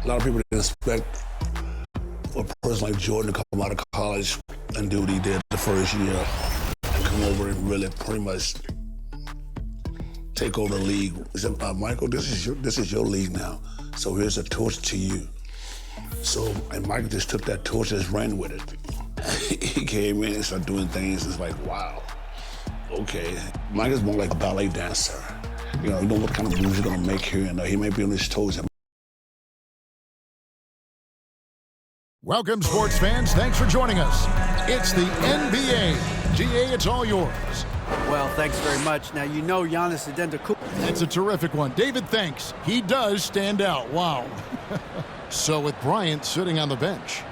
A lot of people didn't expect a person like Jordan to come out of college and do what he did the first year and come over and really pretty much take over the league. He said, Michael, this is your league now. So here's a torch to you. So, and Michael just took that torch and just ran with it. He came in and started doing things. It's like, wow, okay. Michael's more like a ballet dancer. You know what kind of moves you're gonna make here, and he may be on his toes. Welcome, sports fans. Thanks for joining us. It's the NBA. GA, it's all yours. Well, thanks very much. Now, you know Giannis Antetokounmpo. That's a terrific one. David, thanks. He does stand out. Wow. So with Bryant sitting on the bench,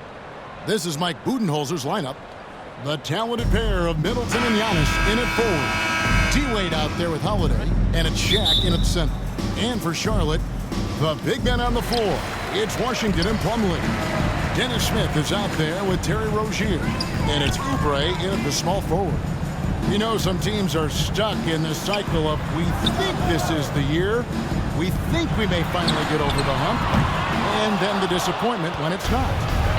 this is Mike Budenholzer's lineup. The talented pair of Middleton and Giannis in at forward. D-Wade out there with Holiday, and it's Shaq in at center. And for Charlotte, the big men on the floor. It's Washington and Plumlee. Dennis Smith is out there with Terry Rozier. And it's Oubre in at the small forward. You know, some teams are stuck in the cycle of we think this is the year. We think we may finally get over the hump. And then the disappointment when it's not.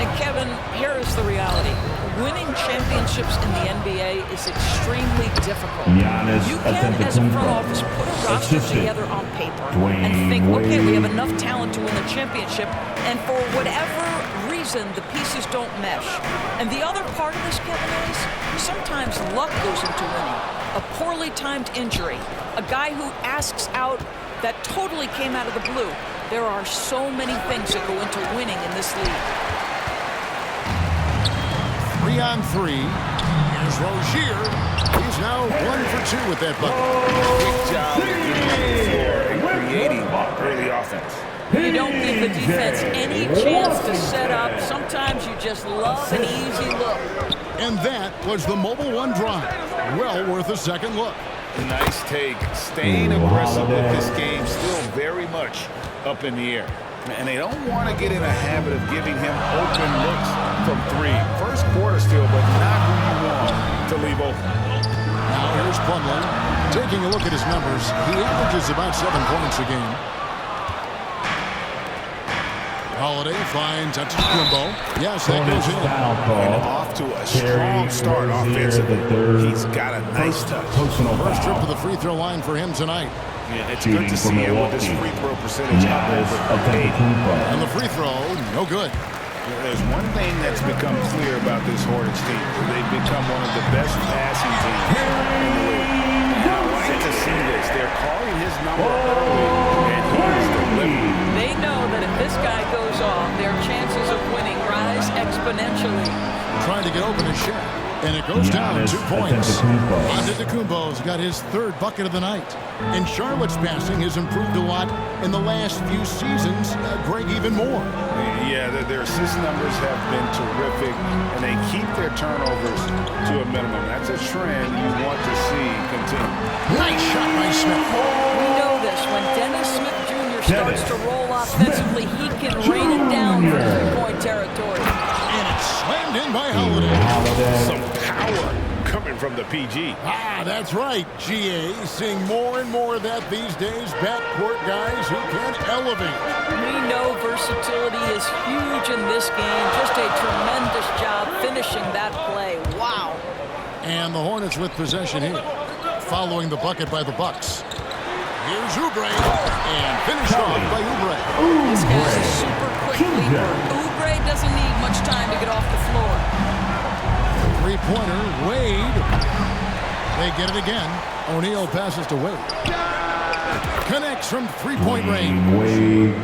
And Kevin, here is the reality. Winning championships in the NBA is extremely difficult. You can, as a front office, put a roster together on paper and think, okay, we have enough talent to win the championship, and for whatever reason, the pieces don't mesh. And the other part of this, Kevin, is sometimes luck goes into winning. A poorly timed injury, a guy who asks out that totally came out of the blue. There are so many things that go into winning in this league. 3-on-3. Here's Rozier. He's now 1 for 2 with that bucket. Quick job of getting on the floor and creating early offense. You don't give the defense any chance to set up. Sometimes you just love an easy look. And that was the Mobile One drive. Well worth a second look. Nice take. Staying aggressive with this game, still very much up in the air. And they don't want to get in a habit of giving him open looks from three. First quarter still, but not who you want to leave open. Now here's Plumlee. Taking a look at his numbers, he averages about 7 points a game. Holiday finds Antetokounmpo. Yes, that goes in. And off to a strong start offensively. He's got a nice touch. First trip to the free throw line for him tonight. Yeah, it's good to see him with this free throw percentage up over 8. And the free throw, no good. There's one thing that's become clear about this Hornets team. They've become one of the best passing teams in the league. And I like to see this. They're calling his number early, and he's delivering. They know that if this guy goes off, their chances of winning rise exponentially. Trying to get open his shot. And it goes down 2 points. Antetokounmpo's got his 3rd bucket of the night. And Charlotte's passing has improved a lot in the last few seasons. Greg, even more. Yeah, their assist numbers have been terrific, and they keep their turnovers to a minimum. That's a trend you want to see continue. Nice shot by Smith. We know this. When Dennis Smith Jr. starts to roll offensively, he can rain it down from three-point territory. And it's slammed in by Holiday. Some power coming from the PG. That's right, GA. Seeing more and more of that these days. Backcourt guys who can elevate. We know versatility is huge in this game. Just a tremendous job finishing that play. Wow. And the Hornets with possession here, following the bucket by the Bucks. Here's Oubre, and finished off by Oubre. This guy's a super quick leaper. Oubre doesn't need much time to get off the floor. Three-pointer, Wade. They get it again. O'Neal passes to Wade. Connects from three-point range.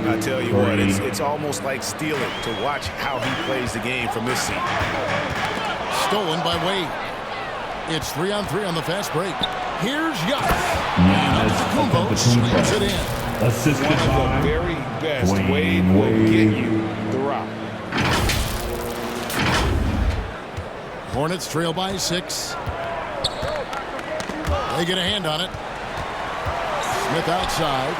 I tell you what, it's almost like stealing to watch how he plays the game from this seat. Stolen by Wade. It's 3-on-3 on the fast break. Here's Giannis. And Antetokounmpo slams it in. Assisted one of the very best. Wade will get you the rock. Hornets trail by 6. They get a hand on it. Smith outside.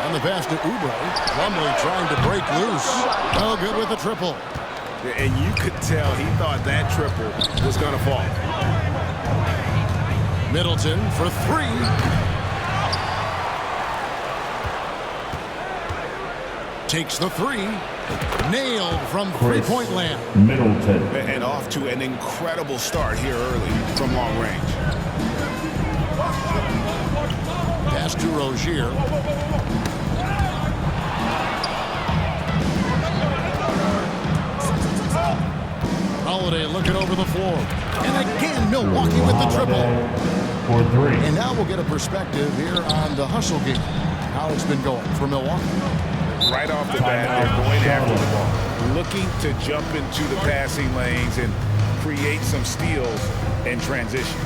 And the pass to Oubre. Plumlee trying to break loose. No good with the triple. And you could tell he thought that triple was going to fall. Middleton for 3. Takes the three. Nailed from three-point land. Middleton. And off to an incredible start here early from long range. Pass to Rozier. Holiday looking over the floor. And again, Milwaukee with the triple. For three. And now we'll get a perspective here on the hustle game. How it's been going for Milwaukee. Right off the bat, they're going after the ball, looking to jump into the passing lanes and create some steals and transition.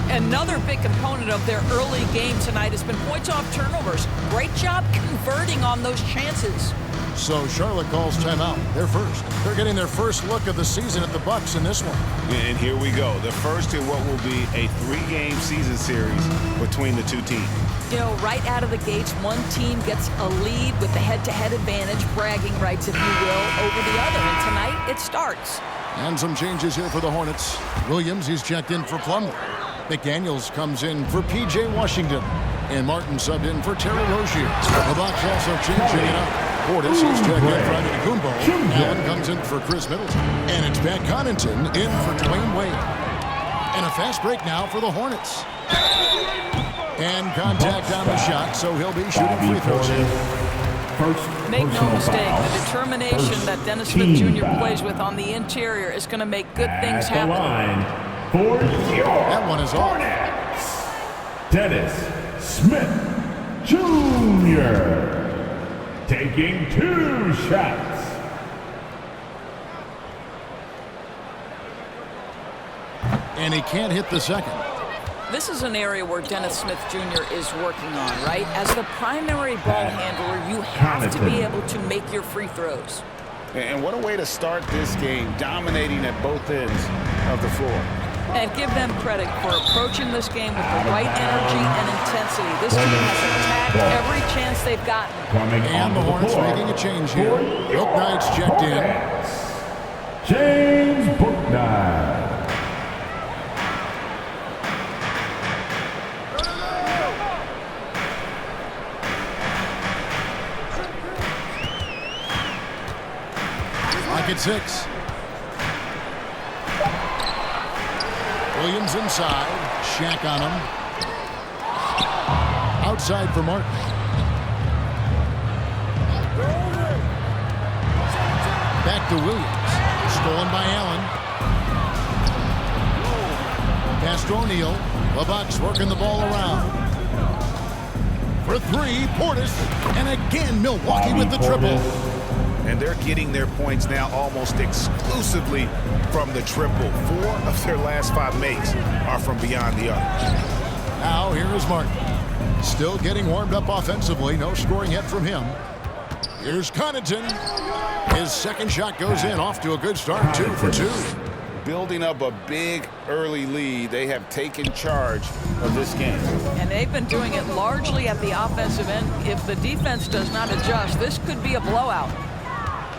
Another big component of their early game tonight has been points off turnovers. Great job converting on those chances. So Charlotte calls timeout. They're first. They're getting their first look of the season at the Bucks in this one. And here we go. The first in what will be a 3-game season series between the two teams. You know, right out of the gates, one team gets a lead with the head-to-head advantage, bragging rights, if you will, over the other. And tonight, it starts. And some changes here for the Hornets. Williams, he's checked in for Plumlee. McDaniels comes in for P.J. Washington. And Martin subbed in for Terry Rozier. The Bucks also changing it up. Portis, he's checked in for Antetokounmpo. Allen comes in for Chris Middleton. And it's Pat Connaughton in for Dwayne Wade. And a fast break now for the Hornets. And contact on the shot, so he'll be shooting free throws. Make no mistake, the determination that Dennis Smith Jr. plays with on the interior is going to make good things happen. That one is off. Dennis Smith Jr. taking 2 shots. And he can't hit the second. This is an area where Dennis Smith Jr. is working on, right? As the primary ball handler, you have to be able to make your free throws. And what a way to start this game, dominating at both ends of the floor. And give them credit for approaching this game with the right energy and intensity. This team has attacked every chance they've gotten. And the Hornets making a change here. Bouknight's checked in. James Bouknight. At 6. Williams inside. Shaq on him. Outside for Martin. Back to Williams. Stolen by Allen. Pass to O'Neal. The Bucks working the ball around. For 3, Portis. And again, Milwaukee with the triple. And they're getting their points now almost exclusively from the triple. 4 of their last 5 makes are from beyond the arc. Now here is Martin. Still getting warmed up offensively. No scoring yet from him. Here's Connaughton. His second shot goes in. Off to a good start. 2 for 2. Building up a big early lead. They have taken charge of this game. And they've been doing it largely at the offensive end. If the defense does not adjust, this could be a blowout.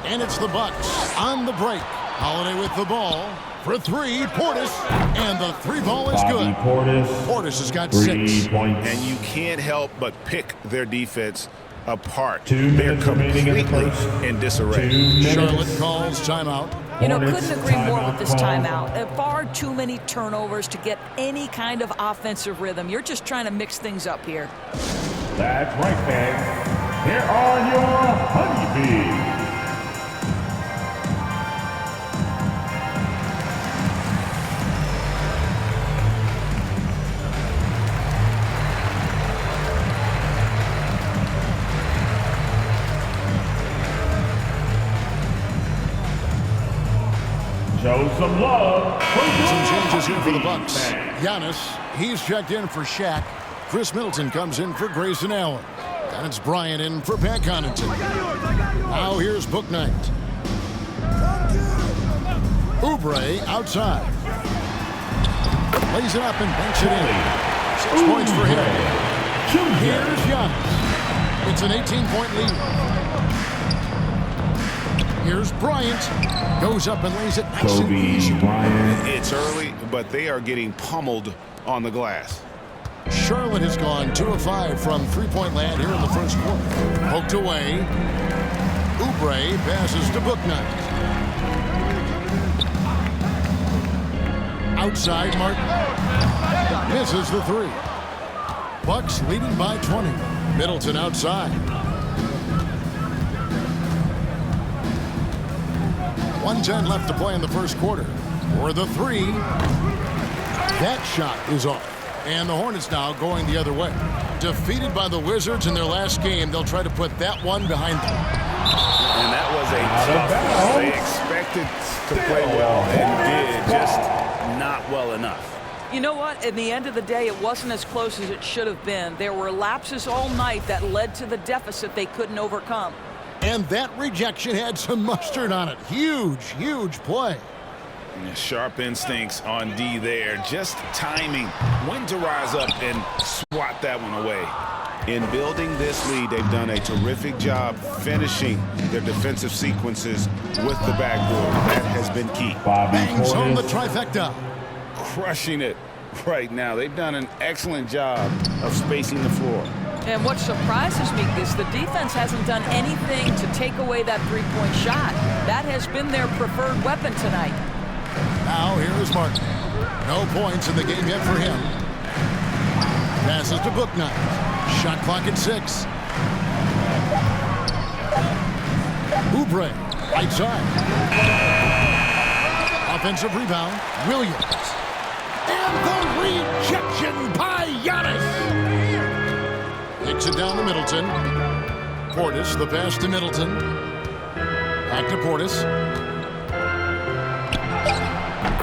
And it's the Bucks on the break. Holiday with the ball. For 3, Portis. And the 3 ball is good. Portis has got 6 points. And you can't help but pick their defense apart. 2 They're minutes remaining completely in disarray. Charlotte calls timeout. You know, couldn't agree more with this timeout. Far too many turnovers to get any kind of offensive rhythm. You're just trying to mix things up here. That's right, fans. Here are your honeybees. Show some love. Some changes here for the Bucks. Giannis, he's checked in for Shaq. Chris Middleton comes in for Grayson Allen. And it's Bryant in for Pat Connaughton. Now here's Bouknight. Oubre outside. Lays it up and banks it in. 6 points for him. Here's Giannis. It's an 18-point lead. Here's Bryant. Goes up and lays it nice and easy. It's early, but they are getting pummeled on the glass. Charlotte has gone 2 of 5 from three-point land here in the first quarter. Poked away. Oubre passes to Bouknight. Outside, Martin misses the three. Bucks leading by 20. Middleton outside. 1:10 left to play in the first quarter. For the three. That shot is off. And the Hornets now going the other way. Defeated by the Wizards in their last game, they'll try to put that one behind them. And that was a tough one. They expected to play well and did, just not well enough. You know what? In the end of the day, it wasn't as close as it should have been. There were lapses all night that led to the deficit they couldn't overcome. And that rejection had some mustard on it. Huge, huge play. Sharp instincts on D there. Just timing when to rise up and swat that one away. In building this lead, they've done a terrific job finishing their defensive sequences with the backboard. That has been key. Bangs home the trifecta. Crushing it right now. They've done an excellent job of spacing the floor. And what surprises me is the defense hasn't done anything to take away that three-point shot. That has been their preferred weapon tonight. Now here is Martin. No points in the game yet for him. Passes to Bouknight. Shot clock at 6. Oubre, right side. Offensive rebound, Williams. And the rejection by Giannis. Kicks it down to Middleton. Portis, the pass to Middleton. Back to Portis.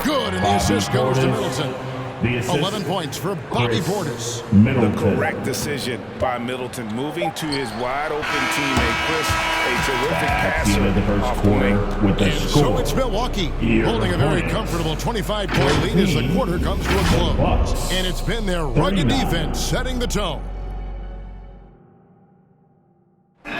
Good, and the assist goes to Middleton. 11 points for Bobby Portis. The correct decision by Middleton, moving to his wide-open teammate, Chris. A terrific passer off the wing. So it's Milwaukee holding a very comfortable 25-point lead as the quarter comes to a close. And it's been their rugged defense setting the tone.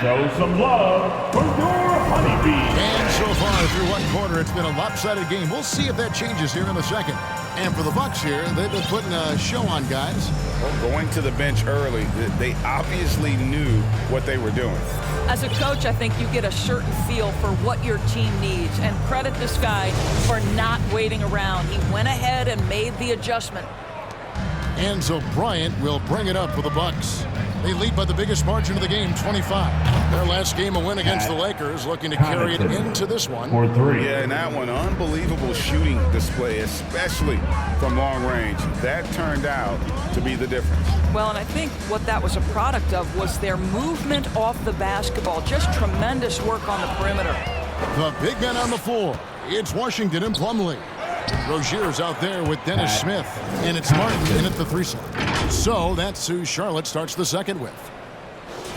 Show some love for your honeybees. And so far through one quarter, it's been a lopsided game. We'll see if that changes here in the second. And for the Bucks here, they've been putting a show on, guys. Well, going to the bench early, they obviously knew what they were doing. As a coach, I think you get a certain feel for what your team needs. And credit this guy for not waiting around. He went ahead and made the adjustment. And so Bryant will bring it up for the Bucks. They lead by the biggest margin of the game, 25. Their last game, a win against the Lakers, looking to carry it into this one. For 3. Yeah, and that one, unbelievable shooting display, especially from long range. That turned out to be the difference. Well, and I think what that was a product of was their movement off the basketball. Just tremendous work on the perimeter. The big men on the floor. It's Washington and Plumlee. Rozier's out there with Dennis Smith, and it's Martin in at the 3 slot. So that's who Charlotte starts the second with.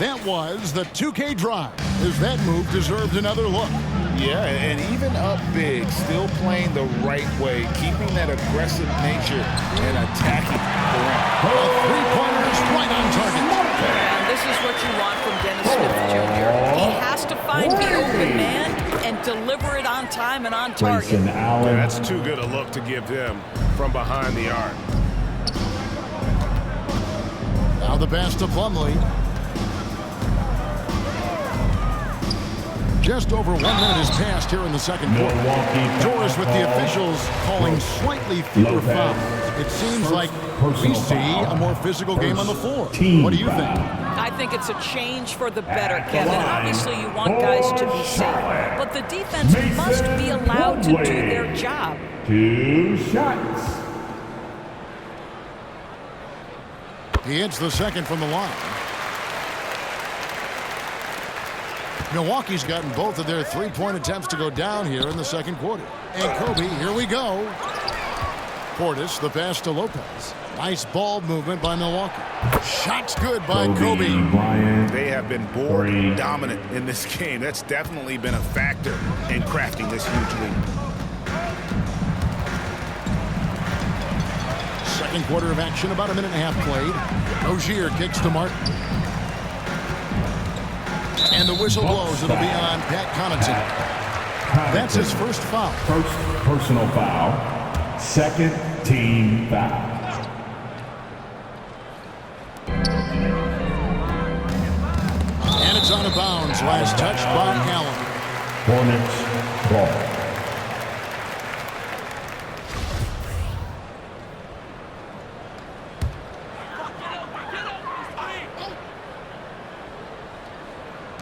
That was the 2K drive, as that move deserved another look. Yeah, and even up big, still playing the right way, keeping that aggressive nature and attacking the rim. A three-pointer is right on target. And this is what you want from Dennis Smith Jr. He has to find the open man and deliver it on time and on target. Yeah, that's too good a look to give him from behind the arc. Now the pass to Plumlee. Just over 1 minute has passed here in the second quarter. Doris with the officials calling slightly fewer fouls. It seems like we see a more physical game on the floor. What do you think? I think it's a change for the better, Kevin. Obviously, you want guys to be safe, but the defense must be allowed to do their job. 2 shots. He hits the second from the line. Milwaukee's gotten both of their three-point attempts to go down here in the second quarter. And Kobe, here we go. Portis, the pass to Lopez. Nice ball movement by Milwaukee. Shots good by Kobe. They have been board dominant in this game. That's definitely been a factor in crafting this huge lead. Second quarter of action, about a minute and a half played. Rozier kicks to Martin. And the whistle blows. It'll be on Pat Connaughton. That's his first foul. First personal foul. Second team foul. And it's out of bounds. His last touch by Allen. Hornets ball.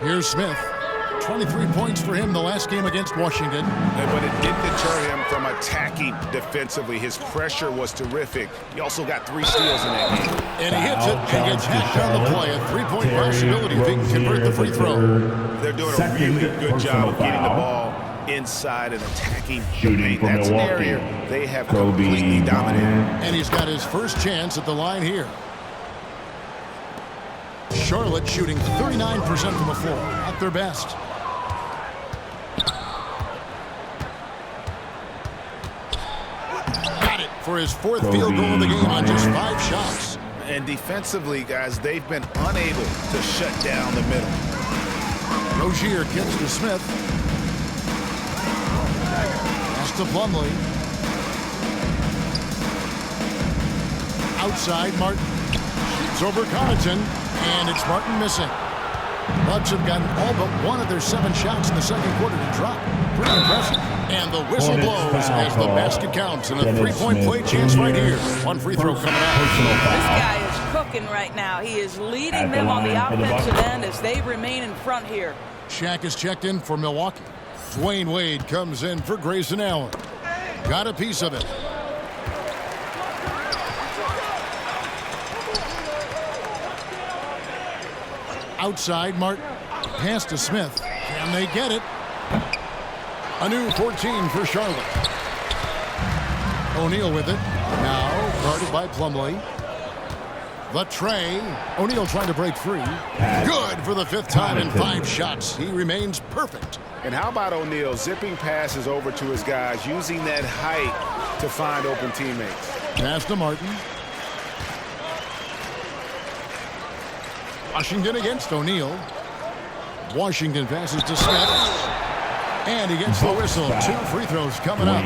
Here's Smith. 23 points for him the last game against Washington. But it didn't deter him from attacking defensively. His pressure was terrific. He also got 3 steals in that game. And he hits it and gets hacked on the play. A 3-point possibility if he can convert the free throw. They're doing a really good job of getting the ball inside and attacking. Shooting for That's an Milwaukee. area they have completely dominated. And he's got his first chance at the line here. Charlotte shooting 39% from the floor, at their best. Got it for his 4th field goal of the game on just 5 shots. And defensively, guys, they've been unable to shut down the middle. Rozier kicks to Smith. Pass to Plumlee. Outside, Martin. Shoots over Connaughton. And it's Martin missing. Bucks have gotten all but 1 of their 7 shots in the second quarter to drop. Pretty impressive. And the whistle blows as the basket counts. And a 3-point play chance right here. 1 free throw coming out. This guy is cooking right now. He is leading them on the offensive end as they remain in front here. Shaq is checked in for Milwaukee. Dwayne Wade comes in for Grayson Allen. Got a piece of it. Outside, Martin. Pass to Smith. Can they get it? A new 14 for Charlotte. O'Neal with it. Now guarded by Plumlee. The tray. O'Neal trying to break free. Good for the 5th time in 5 shots. He remains perfect. And how about O'Neal zipping passes over to his guys, using that height to find open teammates. Pass to Martin. Washington against O'Neal. Washington passes to Smith. And he gets the whistle. 2 free throws coming up.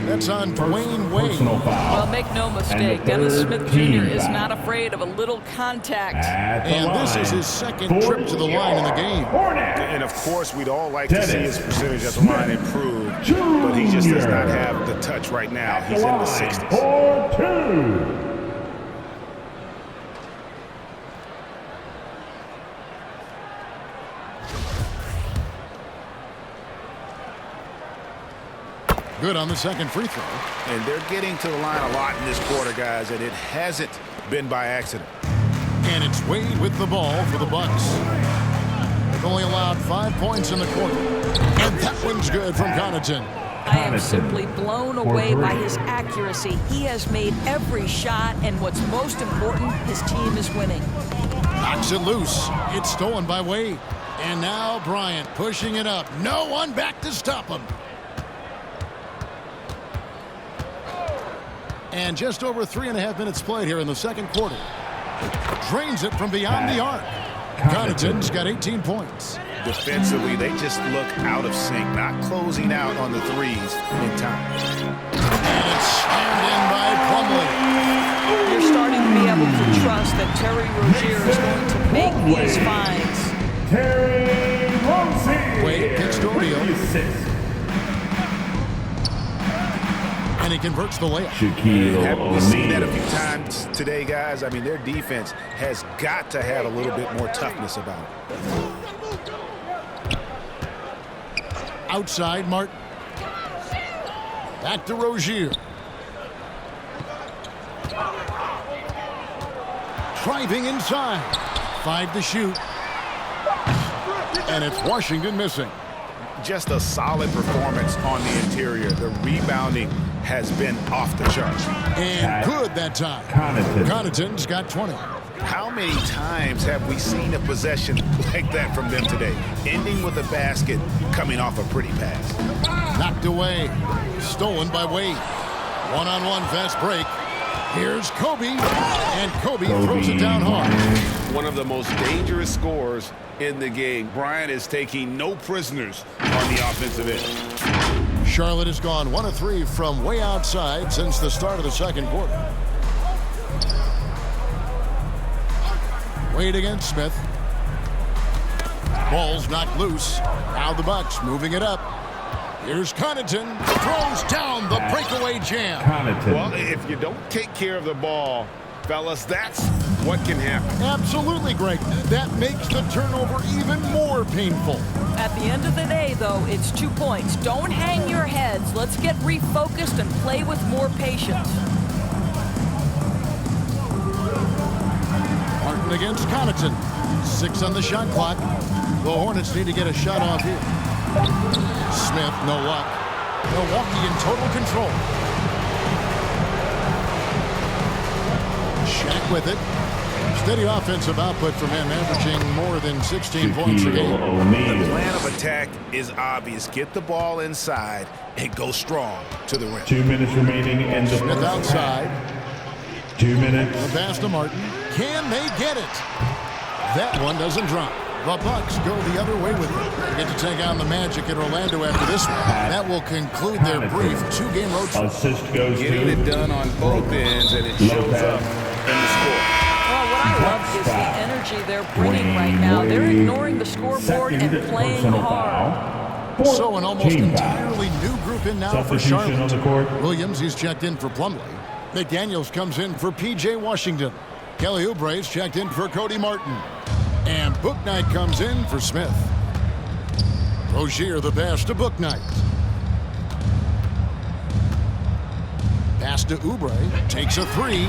That's on Dwayne Wade. Well, make no mistake, Dennis Smith Jr. is not afraid of a little contact. And this is his 2nd trip to the line in the game. And, of course, we'd all like to see his percentage at the line improve, but he just does not have the touch right now. He's in the 60s. Good on the 2nd free throw. And they're getting to the line a lot in this quarter, guys, and it hasn't been by accident. And it's Wade with the ball for the Bucks. They've only allowed 5 points in the quarter. And that one's good from Connaughton. I am simply blown away by his accuracy. He has made every shot, and what's most important, his team is winning. Knocks it loose. It's stolen by Wade. And now Bryant pushing it up. No one back to stop him. And just over 3.5 minutes played here in the 2nd quarter. Drains it from beyond the arc. Connaughton's got 18 points. Defensively, they just look out of sync, not closing out on the threes in time. And it's slammed in by Plumlee. You're starting to be able to trust that Terry Rozier is going to make these finds. Terry Rozier. Wade kicks to O'Neal. And he converts the layup. Haven't we seen that a few times today, guys? I mean, their defense has got to have a little bit more toughness about it. Outside, Martin. Back to Rozier. Driving inside. 5 to shoot. And it's Washington missing. Just a solid performance on the interior. The rebounding has been off the charts. And good that time. Connaughton's got 20. How many times have we seen a possession like that from them today? Ending with a basket, coming off a pretty pass. Knocked away. Stolen by Wade. One-on-one fast break. Here's Kobe. And Kobe throws it down hard. One of the most dangerous scorers in the game. Bryant is taking no prisoners on the offensive end. Charlotte has gone 1 of 3 from way outside since the start of the 2nd quarter. Wade against Smith. Ball's knocked loose. Now the Bucks moving it up. Here's Connaughton. Throws down the breakaway jam. Well, if you don't take care of the ball, fellas, that's what can happen. Absolutely, Greg. That makes the turnover even more painful. At the end of the day, though, it's 2 points. Don't hang your heads. Let's get refocused and play with more patience. Martin against Connaughton. 6 on the shot clock. The Hornets need to get a shot off here. Smith, no luck. Milwaukee in total control. Shaq with it. Steady offensive output from him, averaging more than 16 points a game. The plan of attack is obvious. Get the ball inside and go strong to the rim. 2 minutes remaining in the Smith first outside. half. 2 minutes. The pass to Martin. Can they get it? That one doesn't drop. The Bucks go the other way with it. They get to take on the Magic in Orlando after this one. That will conclude their brief 2-game road trip. Assist goes Getting it done on both ends, and it shows up in the score. Well, what I love is the energy they're bringing right now. They're ignoring the scoreboard and playing hard. So an almost entirely new group in now for Substitution on the Charlotte. court. Williams, he's checked in for Plumlee. McDaniels comes in for P.J. Washington. Kelly Oubre's checked in for Cody Martin. And Bouknight comes in for Smith. Rozier the pass to Bouknight. Pass to Oubre. Takes a 3.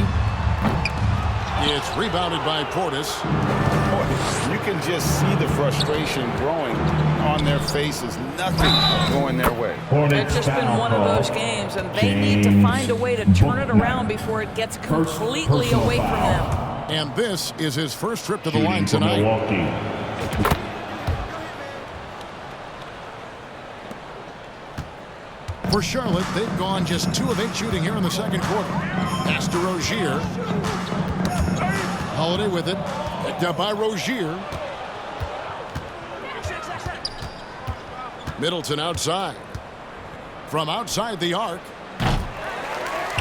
It's rebounded by Portis. Boy, you can just see the frustration growing on their faces. Nothing going their way. It's just been one of those games, and they need to find a way to turn it around before it gets completely away from them. And this is his first trip to the line tonight. Milwaukee. For Charlotte, they've gone just 2 of 8 shooting here in the second quarter. Pass to Rozier. Holiday with it. Picked up by Rozier. Middleton outside. From outside the arc.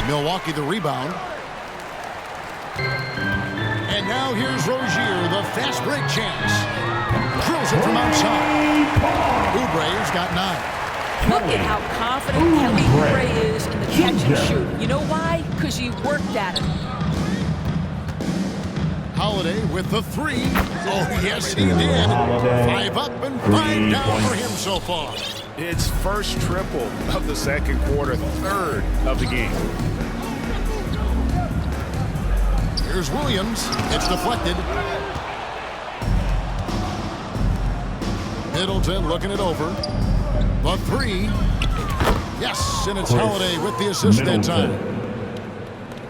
Milwaukee the rebound. And now here's Rozier, the fast break chance. Drills it from outside. Oubre's got 9. Look at how confident Kelly Oubre is in the catch and shoot. You know why? Because he worked at it. Holiday with the 3. Oh, yes, he did. 5 up and 5 down for him so far. It's first triple of the second quarter, third of the game. Here's Williams. It's deflected. Middleton looking it over. The 3. Yes, and it's Holiday with the assist that time.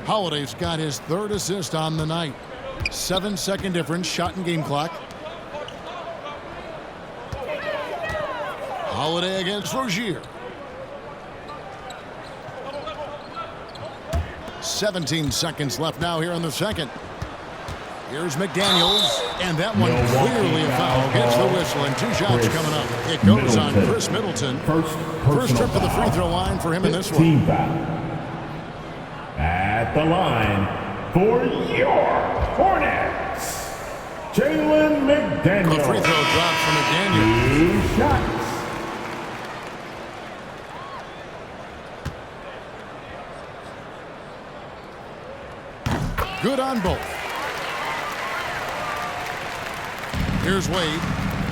Holiday's got his 3rd assist on the night. 7-second difference, shot and game clock. Holiday against Rozier. 17 seconds left now here in the second. Here's McDaniels, and that one clearly a foul. Gets the whistle, and 2 shots coming up. It goes on Chris Middleton. First trip to the free throw line for him in this one. Team foul. At the line for your Hornets, Jalen McDaniels. The free throw drops from McDaniels. 2 shots. Good on both. Here's Wade.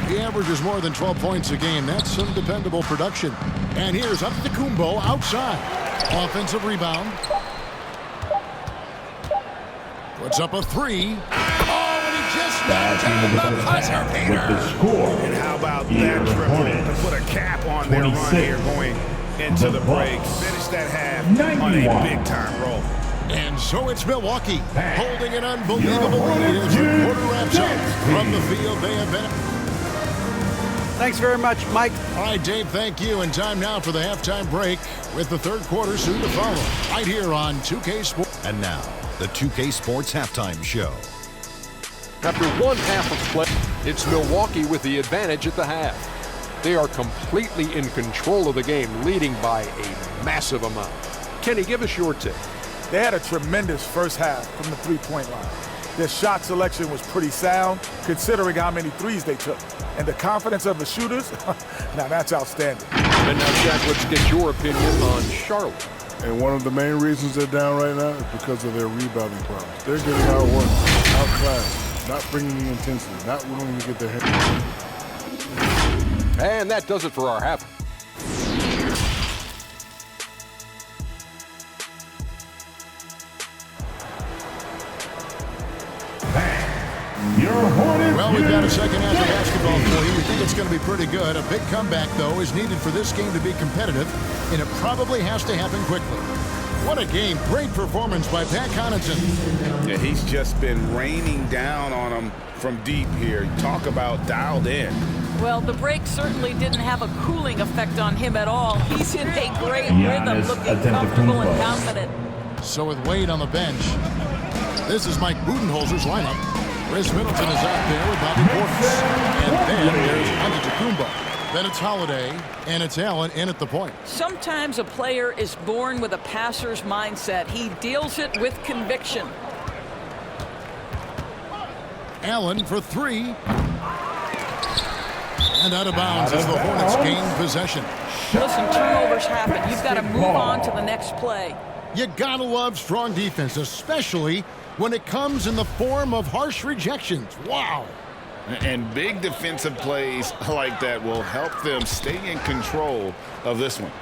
He averages more than 12 points a game. That's some dependable production. And here's Antetokounmpo outside. Offensive rebound. Puts up a 3. Oh, and he just knocked down the buzzer beater. With the score. And how about that triple to put a cap on their run here going into the break. Finish that half on a big-time roll. And so it's Milwaukee holding an unbelievable lead as the quarter wraps up. From the field, they have been. Thanks very much, Mike. All right, Dave, thank you. And time now for the halftime break with the third quarter soon to follow. Right here on 2K Sports. And now, the 2K Sports Halftime Show. After one half of play, it's Milwaukee with the advantage at the half. They are completely in control of the game, leading by a massive amount. Kenny, give us your take. They had a tremendous first half from the three-point line. Their shot selection was pretty sound, considering how many threes they took. And the confidence of the shooters, now that's outstanding. And now, Jack, let's get your opinion on Charlotte. And one of the main reasons they're down right now is because of their rebounding problems. They're getting outworked, outclassed, not bringing the intensity, not willing to get their hands. And that does it for our half. Well, we've got a second half of basketball for you. We think it's going to be pretty good. A big comeback, though, is needed for this game to be competitive, and it probably has to happen quickly. What a game. Great performance by Pat Connaughton. Yeah, he's just been raining down on him from deep here. Talk about dialed in. Well, the break certainly didn't have a cooling effect on him at all. He's in a great rhythm, looking comfortable and confident. So with Wade on the bench, this is Mike Budenholzer's lineup. Chris Middleton is out there with Bobby Portis. And then there's Antetokounmpo. Then it's Holiday, and it's Allen in at the point. Sometimes a player is born with a passer's mindset. He deals it with conviction. Allen for three. And out of bounds as the Hornets gain possession. Listen, turnovers happen. You've got to move on to the next play. You gotta love strong defense, especially when it comes in the form of harsh rejections. Wow. And big defensive plays like that will help them stay in control of this one.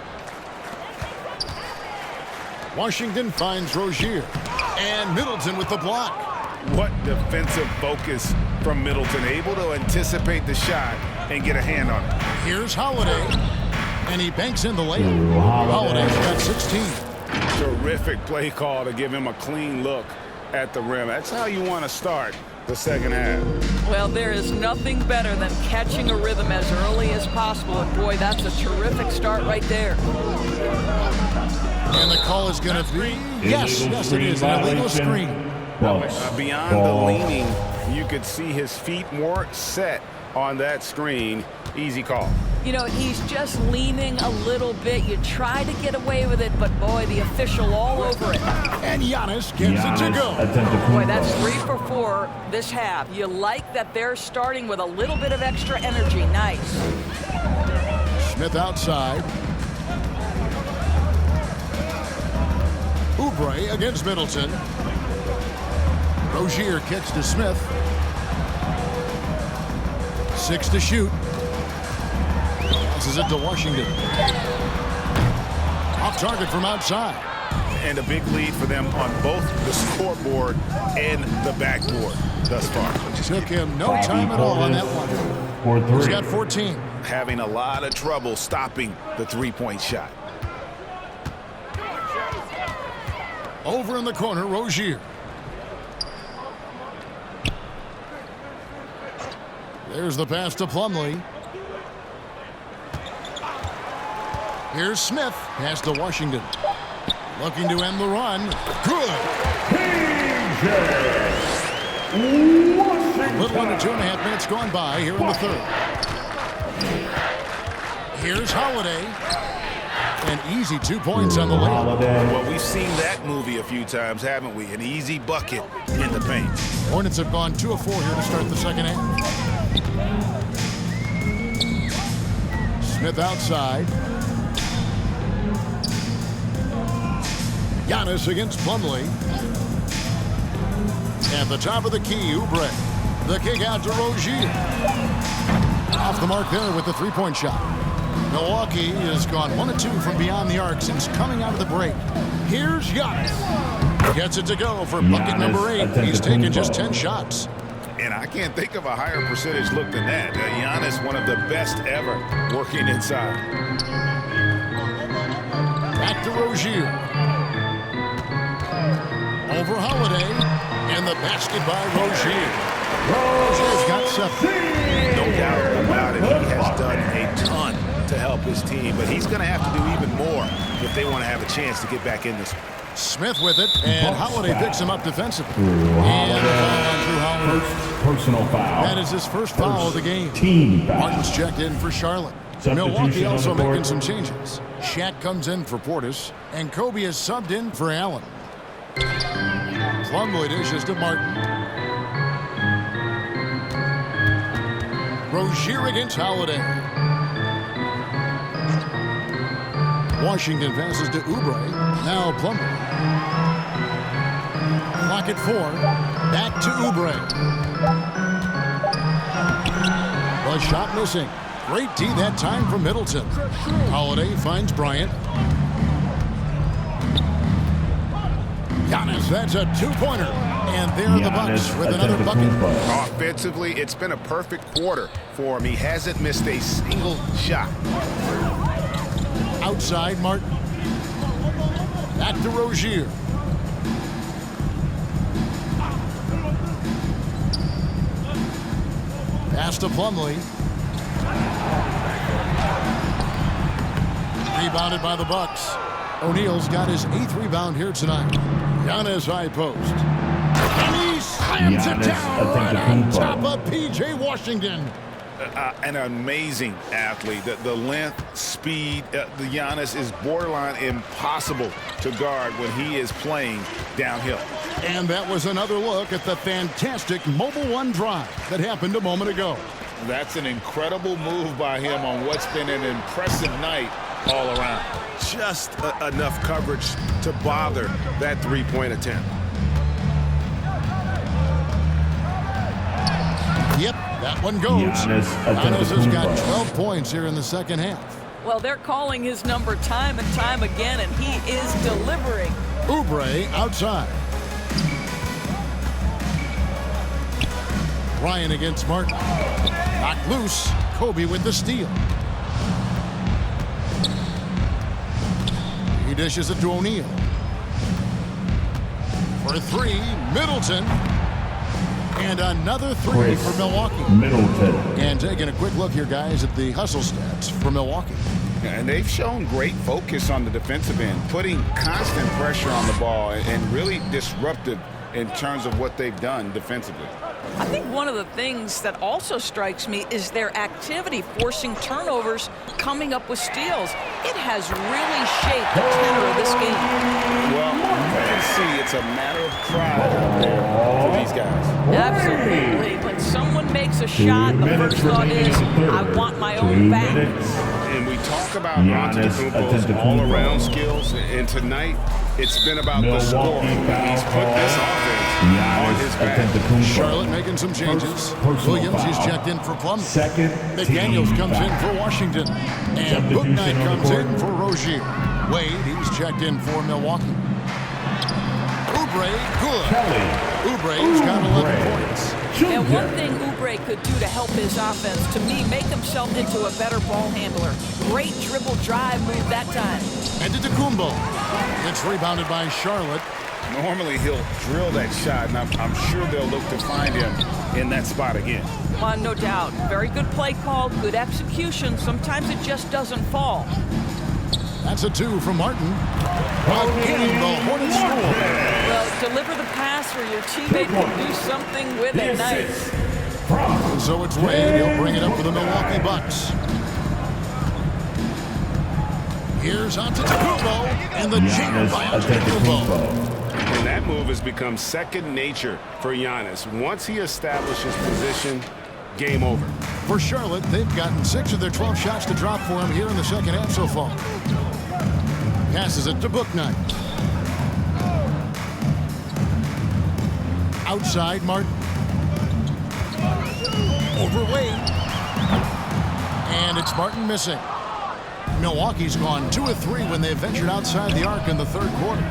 Washington finds Rozier. And Middleton with the block. What defensive focus from Middleton, able to anticipate the shot and get a hand on it. Here's Holiday. And he banks in the layup. Holiday's got 16. Terrific play call to give him a clean look at the rim. That's how you want to start the second half. Well, there is nothing better than catching a rhythm as early as possible. And boy, that's a terrific start right there. And the call is going to be, yes, it is, an illegal screen. Beyond the leaning, you could see his feet more set on that screen. Easy call. You know, he's just leaning a little bit. You try to get away with it, but boy, the official all over it. And Giannis gets it to go. Boy, that's 3 for 4 this half. You like that they're starting with a little bit of extra energy. Nice. Smith outside. Oubre against Middleton. Rozier kicks to Smith. 6 to shoot. Passes it to Washington. Off target from outside. And a big lead for them on both the scoreboard and the backboard thus far. Took him no time at all on that one. He's got 14. Having a lot of trouble stopping the three-point shot. Over in the corner, Rozier. There's the pass to Plumlee. Here's Smith. Pass to Washington. Looking to end the run. Good. A little under 2.5 minutes gone by here in the third. Here's Holiday. An easy 2 points on the layup. Well, we've seen that movie a few times, haven't we? An easy bucket in the paint. Hornets have gone 2 of 4 here to start the second half. Smith outside. Giannis against Plumlee. At the top of the key, Oubre. The kick out to Rozier. Off the mark there with the three-point shot. Milwaukee has gone 1 of 2 from beyond the arc since coming out of the break. Here's Giannis. Gets it to go for bucket number 8. He's taken just 10 shots. And I can't think of a higher percentage look than that. Giannis, one of the best ever working inside. Back to Rozier. Over Holiday. And the basket by Rozier. Rozier's got 7. No doubt about it. He has done a ton to help his team, but he's going to have to do even more if they want to have a chance to get back in this. Smith with it, and Holiday picks him up defensively. And Drew Holiday. Personal foul. That is his first foul of the game. Team foul. Martin's checked in for Charlotte. Milwaukee also making some changes. Shaq comes in for Portis, and Kobe is subbed in for Allen. Plumlee dishes to Martin. Rozier against Holiday. Washington passes to Oubre. Now Plumlee. Clock at 4. Back to Oubre. The shot missing. Great D that time from Middleton. Holiday finds Bryant. Giannis, that's a two-pointer. And there are the Bucks with another bucket. Offensively, it's been a perfect quarter for him. He hasn't missed a single shot. Outside, Martin. Back to Rozier. Pass to Plumlee. Rebounded by the Bucks. O'Neal's got his 8th rebound here tonight. Giannis high post. And he slams it down right on top of P.J. Washington. An amazing athlete. The length, speed, the Giannis is borderline impossible to guard when he is playing downhill. And that was another look at the fantastic Mobile One drive that happened a moment ago. That's an incredible move by him on what's been an impressive night all around. Just enough coverage to bother that three-point attempt. Yep, that one goes. Giannis has got 12 points here in the second half. Well, they're calling his number time and time again, and he is delivering. Oubre outside. Ryan against Martin. Knocked loose. Kobe with the steal. He dishes it to O'Neal. For 3, Middleton. And another 3 for Milwaukee. Middleton. And taking a quick look here, guys, at the hustle stats for Milwaukee. And they've shown great focus on the defensive end, putting constant pressure on the ball and really disruptive in terms of what they've done defensively. I think one of the things that also strikes me is their activity forcing turnovers, coming up with steals. It has really shaped the tenor of this game. Well, you can see it's a matter of pride out there for these guys. Absolutely. When someone makes a shot, the first thought is, I want my own back. And we talk about Antetokounmpo's all-around skills, and tonight it's been about the score. He's put this offense on his back. Charlotte making some changes. Williams is checked in for Plumlee. McDaniels comes in for Washington. And Booknight comes in for Rozier. Wade, he's checked in for Milwaukee. Oubre, good. Oubre's got 11 points. And one thing Oubre could do to help his offense, to me, make himself into a better ball handler. Great dribble drive move that time. And Antetokounmpo. It's rebounded by Charlotte. Normally he'll drill that shot, and I'm sure they'll look to find him in that spot again. No doubt. Very good play call, good execution. Sometimes it just doesn't fall. That's a 2 from Martin. Again, the Hornets score. Well, deliver the pass where your teammate can do something with it nice. And so it's Wade. He'll bring it up for the Milwaukee Bucks. Here's Antetokounmpo, and the jam by Antetokounmpo. And that move has become second nature for Giannis. Once he establishes position, game over. For Charlotte, they've gotten 6 of their 12 shots to drop for him here in the second half so far. Passes it to Booknight. Outside, Martin. Over Wade. And it's Martin missing. Milwaukee's gone 2 of 3 when they ventured outside the arc in the third quarter.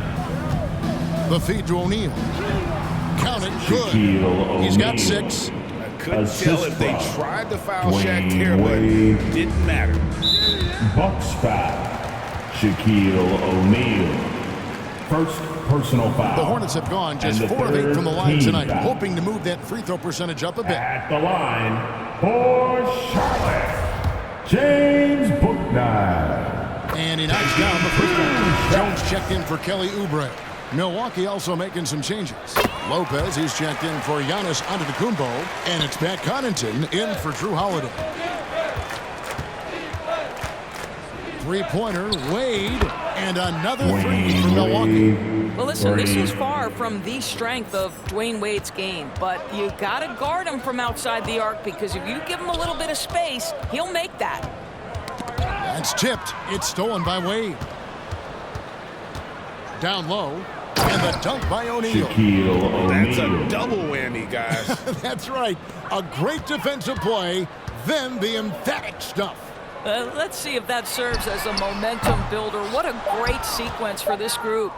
The feed to O'Neal. Count it, good. He's got 6. Couldn't tell if they tried to foul Shaq here, but it didn't matter. Bucks foul. Shaquille O'Neal. First personal foul. The Hornets have gone just 4 of 8 from the line tonight, hoping to move that free throw percentage up a bit. At the line for Charlotte, James Bouknight. And he knocks down the first one. Jones checked in for Kelly Oubre. Milwaukee also making some changes. Lopez, he's checked in for Giannis Antetokounmpo, and it's Pat Connaughton in for Drew Holiday. Three-pointer, Wade, and another 3 for Milwaukee. Well, listen, this is far from the strength of Dwayne Wade's game, but you got to guard him from outside the arc, because if you give him a little bit of space, he'll make that. That's tipped. It's stolen by Wade. Down low, and the dunk by O'Neal. That's a double whammy, guys. That's right. A great defensive play, then the emphatic stuff. Let's see if that serves as a momentum builder. What a great sequence for this group.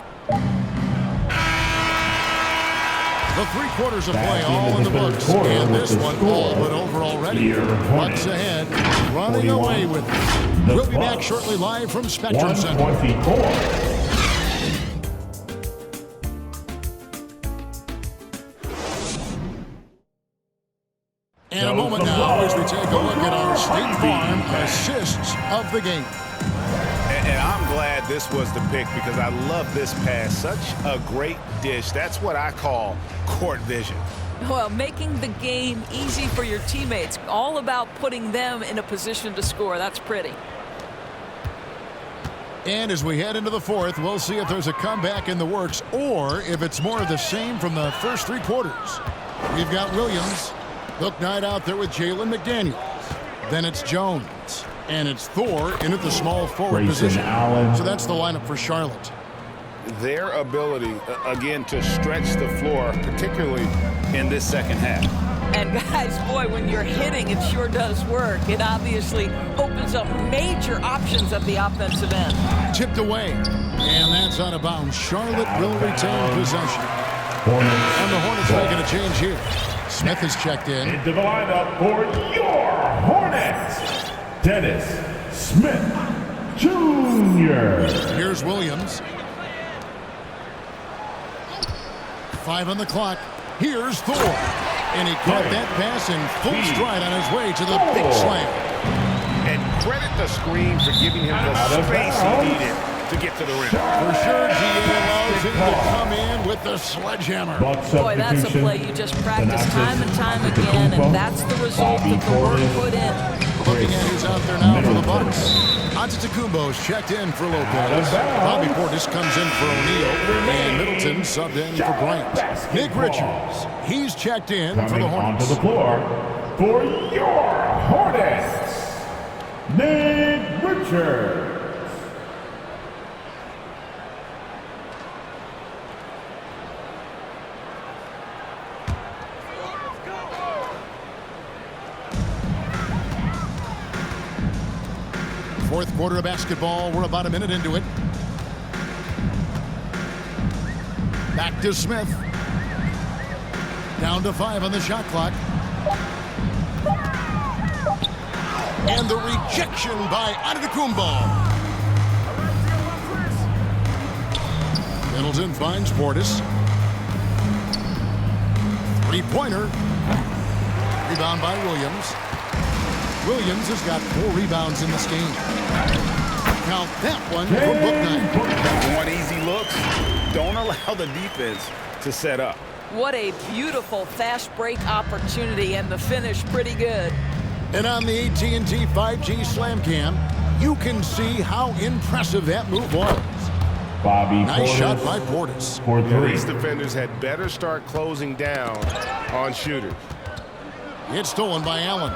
The 3 quarters of play all in the books, and this one all but over already. Bucks ahead, running away with it. We'll be back shortly live from Spectrum Center. In a moment now, as we take a look at our State Farm assists of the game. And I'm glad this was the pick, because I love this pass. Such a great dish. That's what I call court vision. Well, making the game easy for your teammates. All about putting them in a position to score. That's pretty. And as we head into the 4th, we'll see if there's a comeback in the works or if it's more of the same from the first 3 quarters. We've got Williams. Look Knight out there with Jalen McDaniels. Then it's Jones. And it's Thor in at the small forward position. So that's the lineup for Charlotte. Their ability, again, to stretch the floor, particularly in this second half. And guys, boy, when you're hitting, it sure does work. It obviously opens up major options at the offensive end. Tipped away. And that's out of bounds. Charlotte will retain possession. And the Hornets making a change here. Smith is checked in. Into the lineup for your Hornets, Dennis Smith Jr. Here's Williams. 5 on the clock. Here's Thor. And he caught that pass in full stride on his way to the big slam. And credit the screen for giving him the space he needed to get to the rim. For sure, GA allows him to come in with the sledgehammer. Boy, that's a play you just practice time and time again, and that's the result of the work put in. Looking at who's out there now for the Bucks. Antetokounmpo's checked in for Lopez. Bobby Portis comes in for O'Neal, and Middleton subbed in for Bryant. Nick Richards, he's checked in for the Hornets. Onto the floor for your Hornets, Nick Richards. Fourth quarter of basketball. We're about a minute into it. Back to Smith. Down to 5 on the shot clock. And the rejection by Antetokounmpo. Middleton finds Portis. 3-pointer. Rebound by Williams. Williams has got 4 rebounds in this game. Count that one for Bouknight. One easy look. Don't allow the defense to set up. What a beautiful fast break opportunity, and the finish pretty good. And on the AT&T 5G Slam Cam, you can see how impressive that move was. Nice shot by Portis. These defenders had better start closing down on shooters. It's stolen by Allen.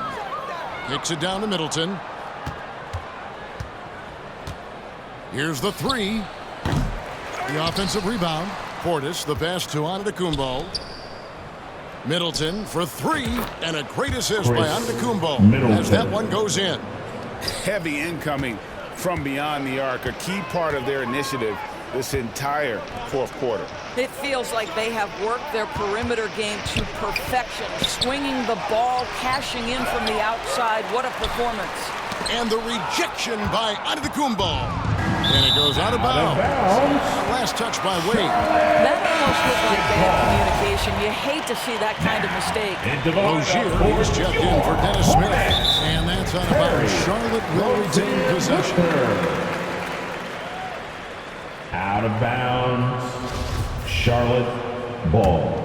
Kicks it down to Middleton. Here's the 3. The offensive rebound. Portis, the pass to Antetokounmpo. Middleton for 3, and a great assist by Antetokounmpo as that one goes in. Heavy incoming from beyond the arc, a key part of their initiative this entire fourth quarter. It feels like they have worked their perimeter game to perfection, swinging the ball, cashing in from the outside. What a performance. And the rejection by Antetokounmpo. And it goes out of bounds. Last touch by Wade. That almost looked like bad communication. You hate to see that kind of mistake. Rozier is checked in for Dennis Smith. And that's out of bounds. Charlotte will retain possession. Out of bounds. Charlotte ball.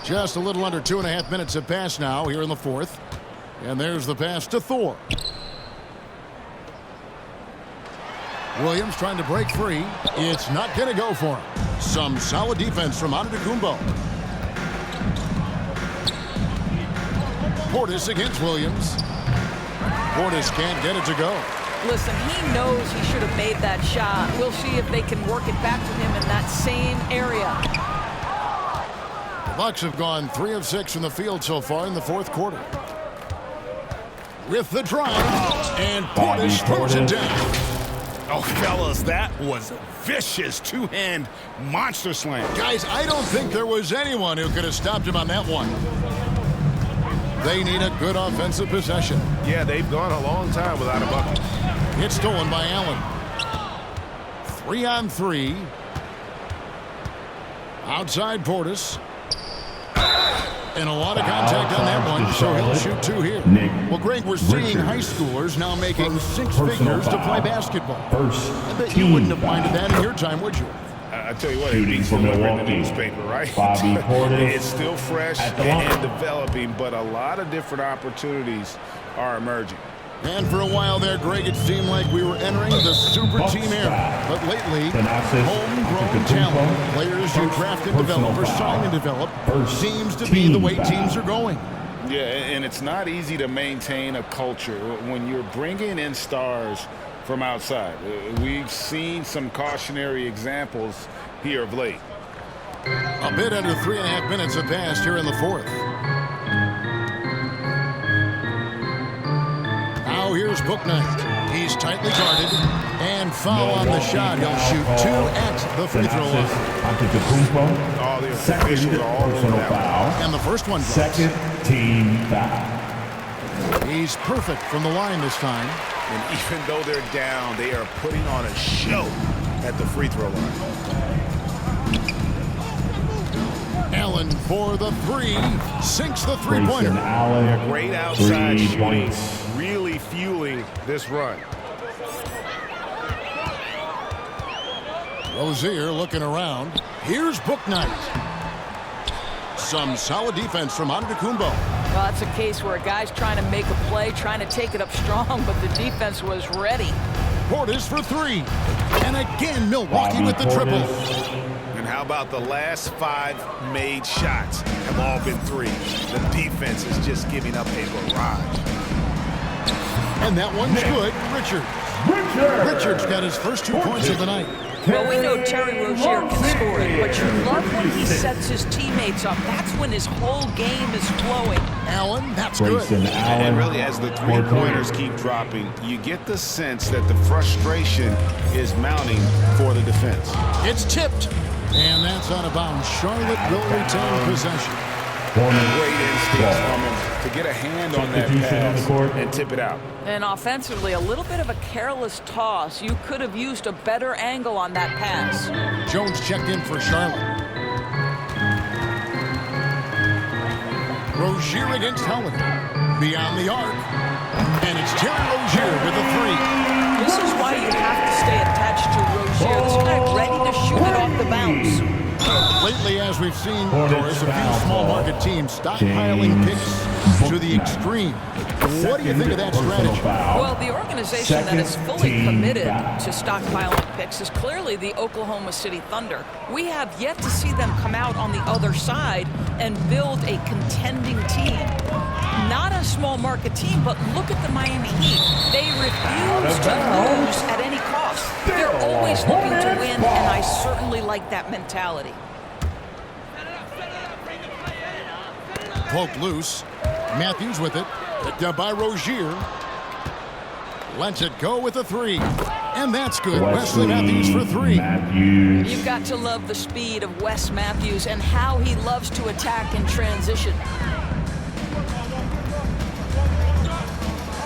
Just a little under 2.5 minutes have passed now here in the 4th. And there's the pass to Thor. Williams trying to break free. It's not going to go for him. Some solid defense from Antetokounmpo. Portis against Williams. Portis can't get it to go. Listen, he knows he should have made that shot. We'll see if they can work it back to him in that same area. The Bucks have gone 3 of 6 from the field so far in the fourth quarter. With the drive, and Portis throws it down. Oh, fellas, that was a vicious two-hand monster slam. Guys, I don't think there was anyone who could have stopped him on that one. They need a good offensive possession. Yeah, they've gone a long time without a bucket. It's stolen by Allen. 3-on-3. Outside Portis. And a lot of contact on that one, so he'll shoot 2 here. Well, Greg, we're seeing high schoolers now making 6 figures to play basketball. I bet you wouldn't have minded that in your time, would you? I tell you what, it beats in the newspaper, right? It's still fresh and developing, but a lot of different opportunities are emerging. And for a while there, Greg, it seemed like we were entering the super team era. But lately, homegrown talent, players you draft and develop or sign and develop, seems to be the way teams are going. Yeah, and it's not easy to maintain a culture when you're bringing in stars from outside. We've seen some cautionary examples here of late. A bit under 3.5 minutes have passed here in the fourth. Now here's Bouknight. He's tightly guarded. And foul on the shot. He'll shoot 2 at the free throw line. Oh, the officials are all over that. And the first one goes. Second team foul. He's perfect from the line this time. And even though they're down, they are putting on a show at the free throw line. Allen for the 3. Sinks the three-pointer. They're great outside shooting, really fueling this run. Rozier looking around. Here's Bouknight. Some solid defense from Antetokounmpo. Well, that's a case where a guy's trying to make a play, trying to take it up strong, but the defense was ready. Portis for 3. And again, Milwaukee with the triple. And how about the last 5 made shots have all been 3. The defense is just giving up a barrage. And that one's good. Richards got his first 2 points of the night. Well, we know Terry Rozier can score it, but you love when he sets his teammates up. That's when his whole game is flowing. Allen, that's good. And really, as the three-pointers keep dropping, you get the sense that the frustration is mounting for the defense. It's tipped. And that's out of bounds. Charlotte will retain possession. Great instincts from him to get a hand on that pass and tip it out. And offensively, a little bit of a careless toss. You could have used a better angle on that pass. Jones checked in for Charlotte. Rozier against Helen. Beyond the arc. And it's Terry Rozier with a 3. This is why you have to stay attached to Rozier. This guy ready to shoot it off the bounce. Lately, as we've seen, Doris, a few small market teams stockpiling picks to the extreme. What do you think of that strategy? Well, the organization that is fully committed to stockpiling picks is clearly the Oklahoma City Thunder. We have yet to see them come out on the other side and build a contending team. Not a small market team, but look at the Miami Heat. They refuse to lose at any cost. They're always looking to win, and I certainly like that mentality. Poked loose. Matthews with it. Picked up by Rozier. Lets it go with a 3. And that's good. Wesley Matthews for 3. You've got to love the speed of Wes Matthews and how he loves to attack in transition.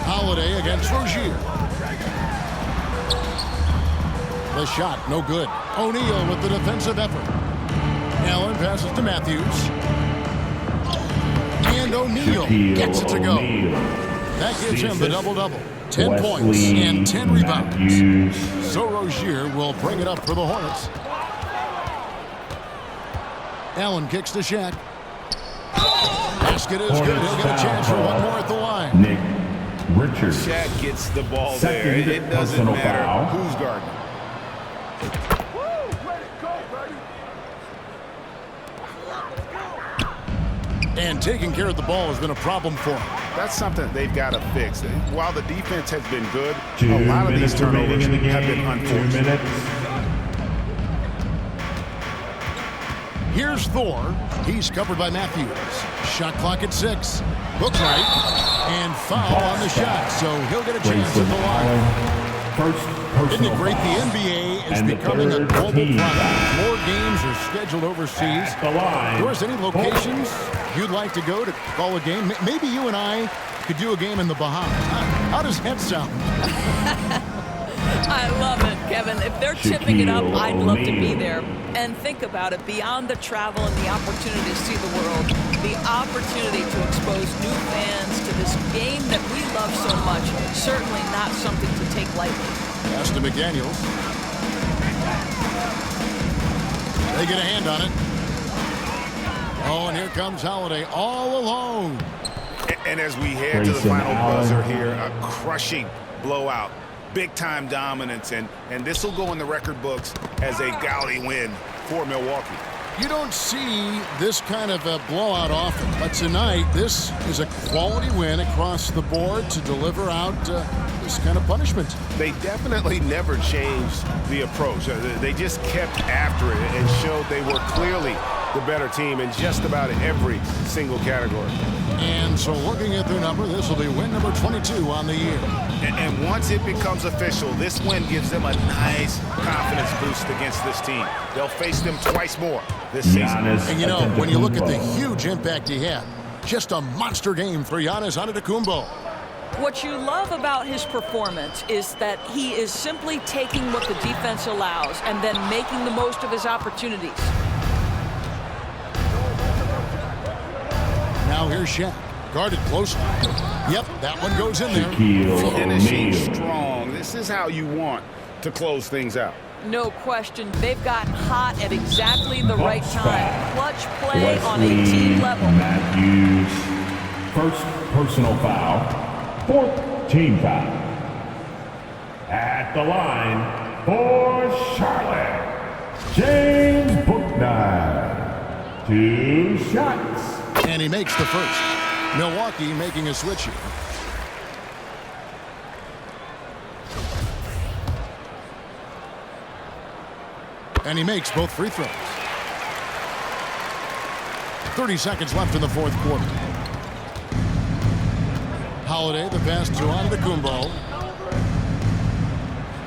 Holiday against Rozier. The shot, no good. O'Neal with the defensive effort. Allen passes to Matthews. And O'Neal gets it to go. That gives him the double-double. 10 points and 10 rebounds. So Rozier will bring it up for the Hornets. Allen kicks to Shaq. Basket is good. He'll get a chance for one more at the line. Richards. Shaq gets the ball there. It doesn't matter who's guarding. And taking care of the ball has been a problem for them. That's something they've got to fix. While the defense has been good, a lot of these turnovers have been unfortunate. Here's Thor. He's covered by Matthews. Shot clock at 6. Look right. And foul on the shot, so he'll get a chance at the line. Isn't it great? The NBA is becoming a global product. More games are scheduled overseas. If there's any locations you'd like to go to call a game, maybe you and I could do a game in the Bahamas. How does that sound? I love it, Kevin. If they're tipping it up, I'd love to be there. And think about it, beyond the travel and the opportunity to see the world, the opportunity to expose new fans to this game that we love so much, certainly not something to take lightly. Pass to McDaniels. They get a hand on it. Oh, and here comes Holiday all alone. And as we head to the final buzzer here, a crushing blowout. Big-time dominance, and this will go in the record books as a gaudy win for Milwaukee. You don't see this kind of a blowout often, but tonight this is a quality win across the board to deliver out this kind of punishment. They definitely never changed the approach. They just kept after it and showed they were clearly the better team in just about every single category. And so looking at their number, this will be win number 22 on the year. And once it becomes official, this win gives them a nice confidence boost against this team. They'll face them twice more this season. And you know, when you look at the huge impact he had, just a monster game for Giannis Antetokounmpo. What you love about his performance is that he is simply taking what the defense allows and then making the most of his opportunities. Now here's Shaq, guarded closely. Yep, that one goes in there. Finishing strong. This is how you want to close things out. No question. They've gotten hot at exactly the right time. Clutch play on a team level. Matthews, first personal foul, fourth team foul. At the line for Charlotte, James Bouknight. 2 shots. And he makes the first. Milwaukee making a switch here. And he makes both free throws. 30 seconds left in the fourth quarter. Holiday, the pass to Antetokounmpo.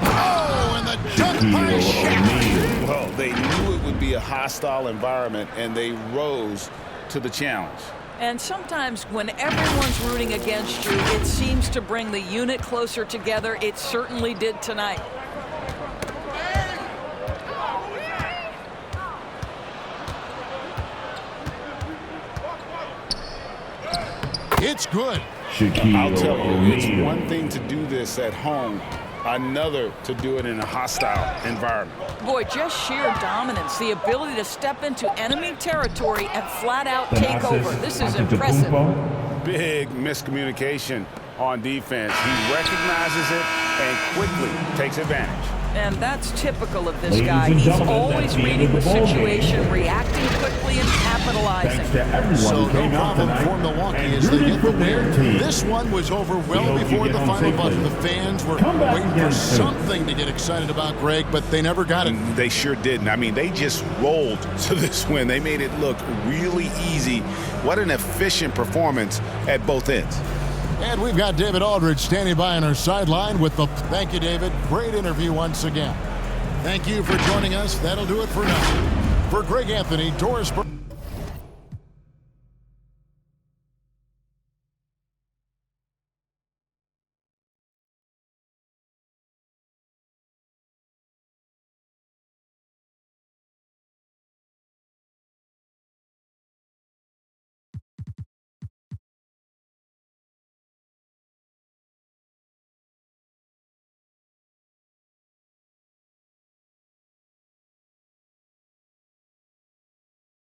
Oh, and the dunk by Shaq. Well, they knew it would be a hostile environment, and they rose to the challenge. And sometimes when everyone's rooting against you, it seems to bring the unit closer together. It certainly did tonight. It's good. I'll tell you, it's one thing to do this at home, another to do it in a hostile environment. Boy, just sheer dominance, the ability to step into enemy territory and flat out take over. This is impressive. Big miscommunication on defense. He recognizes it and quickly takes advantage. And that's typical of this guy. He's always reading the situation, reacting quickly, and capitalizing. Thanks to everyone So who came no out problem tonight for Milwaukee and as they rooted get for the their win. team. This one was over well hope you before get the home final safely. buzzer. The fans were Come back waiting again for soon. something to get excited about, Greg, but they never got it. They sure didn't. I mean, they just rolled to this win. They made it look really easy. What an efficient performance at both ends. And we've got David Aldridge standing by on our sideline with the... Thank you, David. Great interview once again. Thank you for joining us. That'll do it for now. For Greg Anthony, Doris...